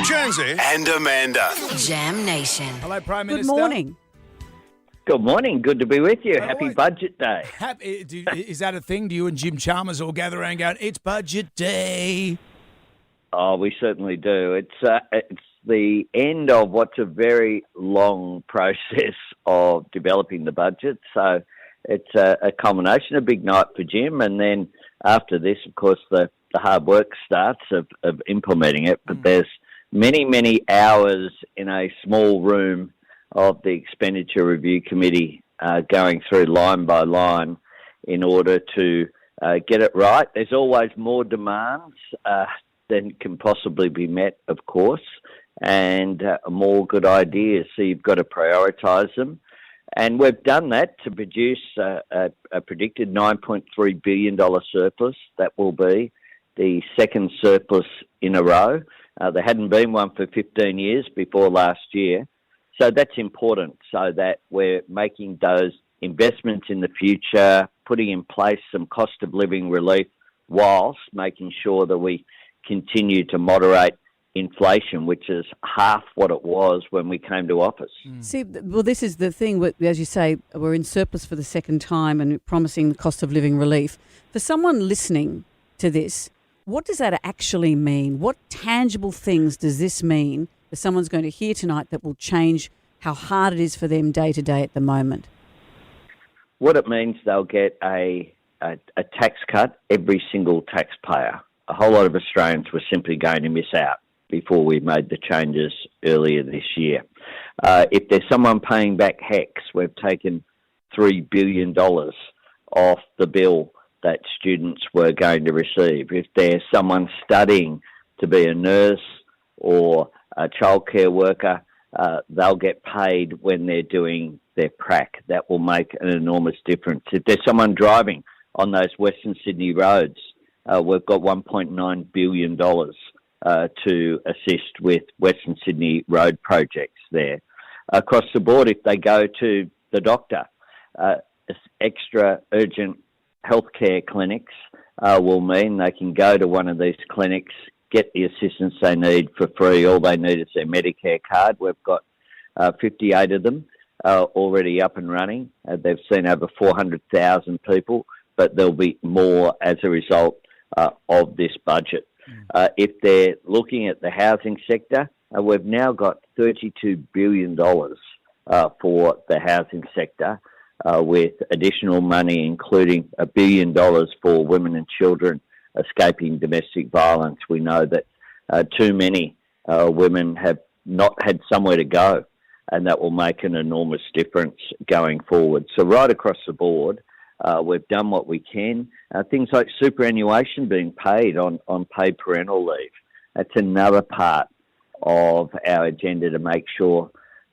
Jonesy and Amanda. Jam Nation. Hello, Prime Good Minister. morning. Good morning. Good to be with you. Happy right. Budget Day. Is that a thing? Do you and Jim Chalmers all gather around going, it's Budget Day? Oh, we certainly do. It's the end of what's a very long process of developing the budget. So it's a culmination, a big night for Jim. And then after this, of course, the hard work starts of implementing it. But there's many, many hours in a small room of the Expenditure Review Committee going through line by line in order to get it right. There's always more demands than can possibly be met, of course, and more good ideas. So you've got to prioritise them. And we've done that to produce a predicted $9.3 billion surplus. That will be the second surplus in a row. There hadn't been one for 15 years before last year. So that's important so that we're making those investments in the future, putting in place some cost of living relief whilst making sure that we continue to moderate inflation, which is half what it was when we came to office. See, well, this is the thing. As you say, we're in surplus for the second time and promising the cost of living relief. For someone listening to this, what does that actually mean? What tangible things does this mean that someone's going to hear tonight that will change how hard it is for them day to day at the moment? What it means, they'll get a tax cut, every single taxpayer. A whole lot of Australians were simply going to miss out before we made the changes earlier this year. If there's someone paying back HECS, we've taken $3 billion off the bill that students were going to receive. If there's someone studying to be a nurse or a childcare worker, they'll get paid when they're doing their prac. That will make an enormous difference. If there's someone driving on those Western Sydney roads, we've got $1.9 billion to assist with Western Sydney road projects there. Across the board, if they go to the doctor, extra urgent healthcare clinics will mean they can go to one of these clinics, get the assistance they need for free. All they need is their Medicare card. We've got 58 of them already up and running. They've seen over 400,000 people, but there'll be more as a result of this budget. If they're looking at the housing sector, we've now got $32 billion for the housing sector, with additional money, including $1 billion for women and children escaping domestic violence. We know that too many women have not had somewhere to go, and that will make an enormous difference going forward. So right across the board, we've done what we can. Things like superannuation being paid on paid parental leave. That's another part of our agenda to make sure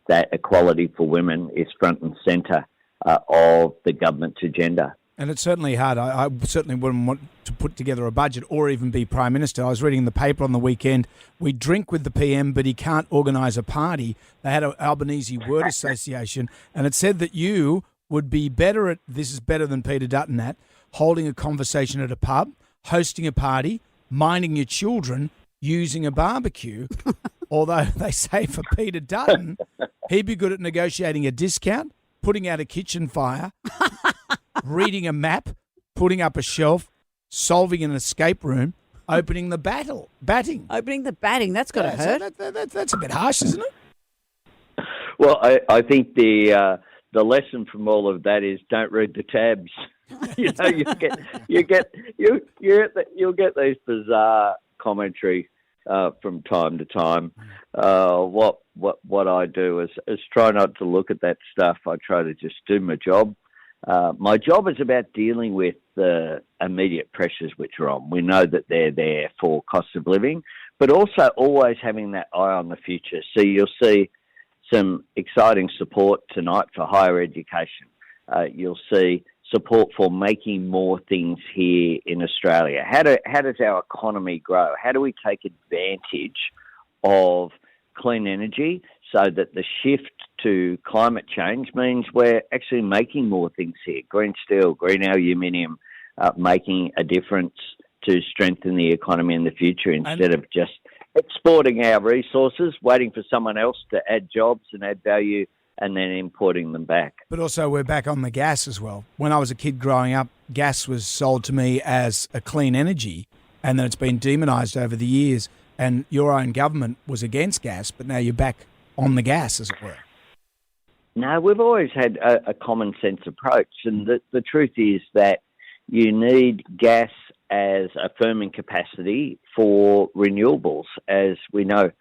that equality for women is front and centre of the government's agenda. And it's certainly hard. I certainly wouldn't want to put together a budget or even be Prime Minister. I was reading the paper on the weekend. We drink with the PM, but he can't organise a party. They had an Albanese Word Association, and it said that you would be better at, this is better than Peter Dutton at, holding a conversation at a pub, hosting a party, minding your children, using a barbecue. Although they say for Peter Dutton, he'd be good at negotiating a discount, putting out a kitchen fire, reading a map, putting up a shelf, solving an escape room, opening the batting. Opening the batting, that's got to hurt. That's a bit harsh, isn't it? Well, I think the lesson from all of that is don't read the tabs. You'll get these bizarre commentary from time to time. What I do is try not to look at that stuff. I try to just do my job. My job is about dealing with the immediate pressures which are on. We know that they're there for cost of living, but also always having that eye on the future. So you'll see some exciting support tonight for higher education. You'll see support for making more things here in Australia. How does our economy grow? How do we take advantage of clean energy so that the shift to climate change means we're actually making more things here? Green steel, green aluminium, making a difference to strengthen the economy in the future instead of just exporting our resources, waiting for someone else to add jobs and add value, and then importing them back. But also we're back on the gas as well. When I was a kid growing up, gas was sold to me as a clean energy, and then it's been demonised over the years, and your own government was against gas, but now you're back on the gas, as it were. No, we've always had a common sense approach, and the truth is that you need gas as a firming capacity for renewables. As we know,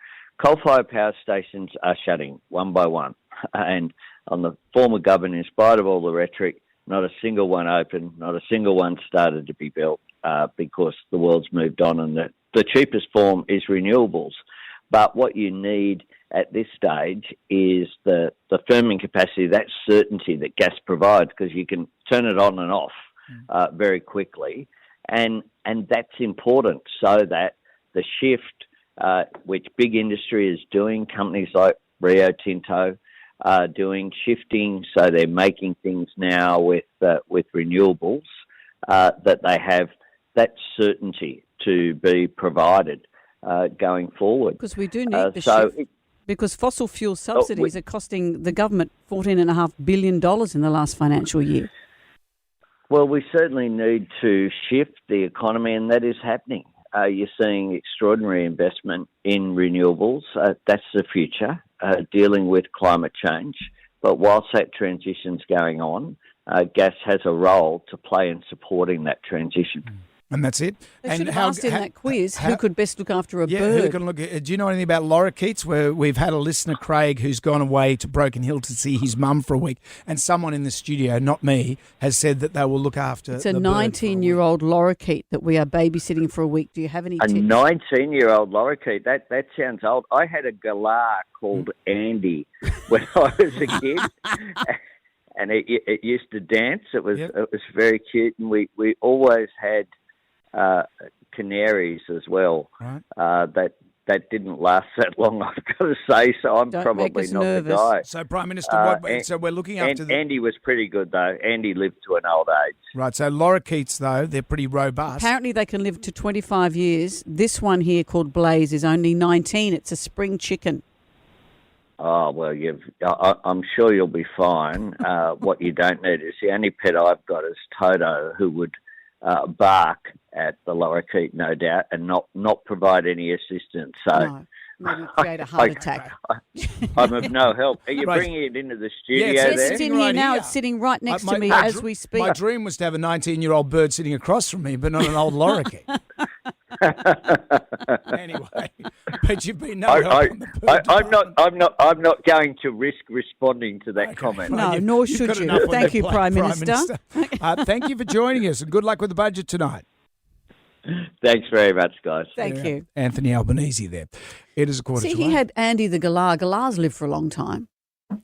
coal-fired power stations are shutting one by one. And on the former government, in spite of all the rhetoric, not a single one opened, not a single one started to be built because the world's moved on, and the cheapest form is renewables. But what you need at this stage is the firming capacity, that certainty that gas provides, because you can turn it on and off very quickly. And that's important so that the shift, which big industry is doing, companies like Rio Tinto, doing shifting, so they're making things now with renewables, that they have that certainty to be provided going forward. Because we do need the shift. Because fossil fuel subsidies are costing the government $14.5 billion in the last financial year. Well, we certainly need to shift the economy, and that is happening. You're seeing extraordinary investment in renewables. That's the future, dealing with climate change. But whilst that transition's going on, gas has a role to play in supporting that transition. And that's it. They should have asked in that quiz who could best look after a bird. Who can look at, do you know anything about lorikeets? Where we've had a listener, Craig, who's gone away to Broken Hill to see his mum for a week, and someone in the studio, not me, has said that they will look after. It's a 19-year-old lorikeet that we are babysitting for a week. Do you have any tips? A 19-year-old lorikeet? That sounds old. I had a galah called Andy when I was a kid. And it used to dance. It was very cute, and we always had canaries as well. Right. That didn't last that long, I've got to say. So I'm probably not nervous. the guy. So Prime Minister, so we're looking after. Andy was pretty good though. Andy lived to an old age. Right. So lorikeets though, they're pretty robust. Apparently they can live to 25 years. This one here called Blaze is only 19. It's a spring chicken. Oh, well, I'm sure you'll be fine. What you don't need is, the only pet I've got is Toto, who would bark at the lorikeet, no doubt, and not provide any assistance. So no, maybe create a heart attack. I'm of no help. Are you bringing it into the studio there? It's in here now. It's sitting right next to me as we speak. My dream was to have a 19-year-old bird sitting across from me, but not an old lorikeet. Anyway, but you've been no help on the bird. I'm not going to risk responding to that comment. No, nor should you. Thank you, Prime Minister. Thank you for joining us, and good luck with the budget tonight. Thanks very much, guys. Thank you. Anthony Albanese there. It is a quarter to 8. See, he had Andy the galah. Galahs live for a long time.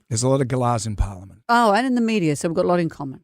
There's a lot of galahs in Parliament. Oh, and in the media, so we've got a lot in common.